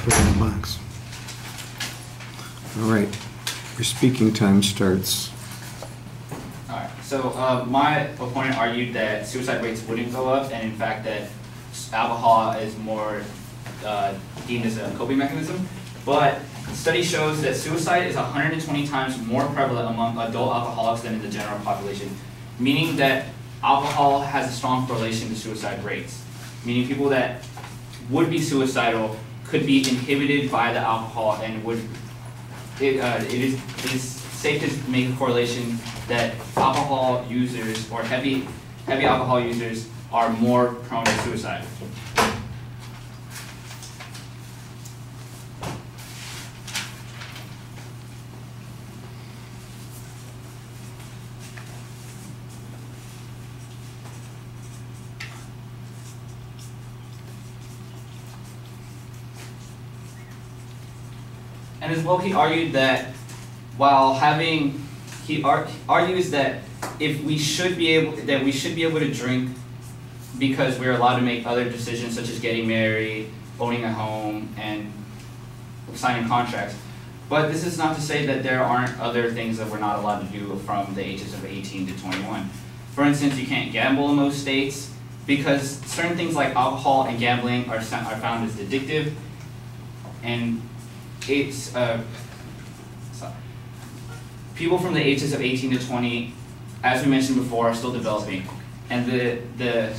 put it in the box. All right, your speaking time starts. Alright, so my opponent argued that suicide rates wouldn't go up, and in fact that alcohol is more deemed as a coping mechanism. But study shows that suicide is 120 times more prevalent among adult alcoholics than in the general population, meaning that alcohol has a strong correlation to suicide rates, meaning people that would be suicidal could be inhibited by the alcohol, and it is safe to make a correlation that alcohol users or heavy alcohol users are more prone to suicide. And as well, he argued that argues that if we should be able to drink because we're allowed to make other decisions such as getting married, owning a home, and signing contracts. But this is not to say that there aren't other things that we're not allowed to do from the ages of 18 to 21. For instance, you can't gamble in most states because certain things like alcohol and gambling are found as addictive, and it's people from the ages of 18 to 20, as we mentioned before, are still developing, and the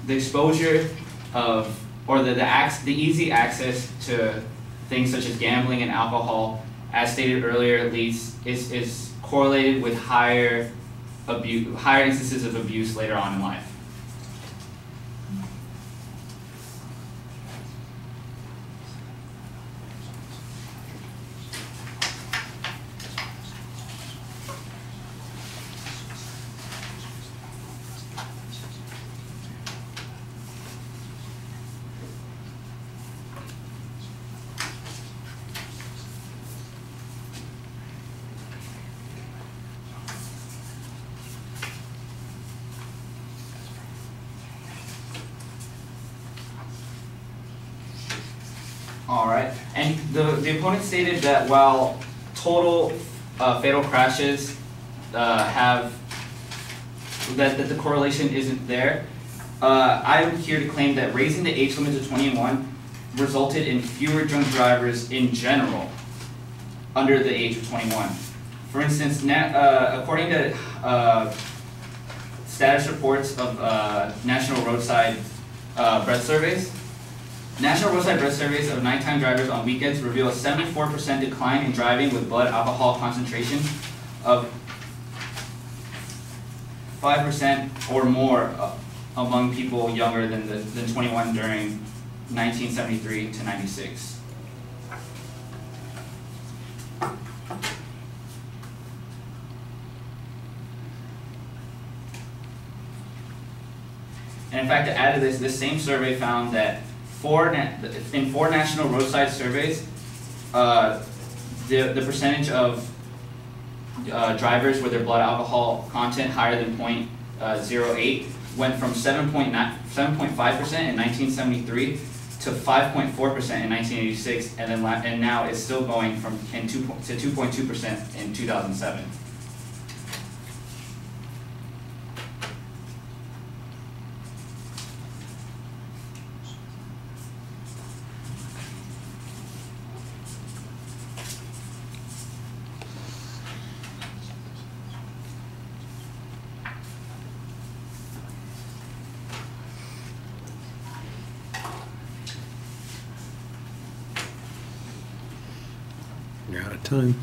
exposure of or the easy access to things such as gambling and alcohol, as stated earlier, is correlated with higher instances of abuse later on in life. Alright, and the opponent stated that while total fatal crashes that the correlation isn't there, I'm here to claim that raising the age limit to 21 resulted in fewer drunk drivers in general under the age of 21. For instance, according to status reports of National Roadside Breath Surveys, National Roadside Breath Surveys of nighttime drivers on weekends reveal a 74% decline in driving with blood alcohol concentration of 5% or more among people younger than 21 during 1973 to 96. And in fact, to add to this same survey found that in four national roadside surveys, the percentage of drivers with their blood alcohol content higher than 0.08 went from 7.5% in 1973 to 5.4% in 1986, and now it's still going to 2.2% in 2007. You're out of time.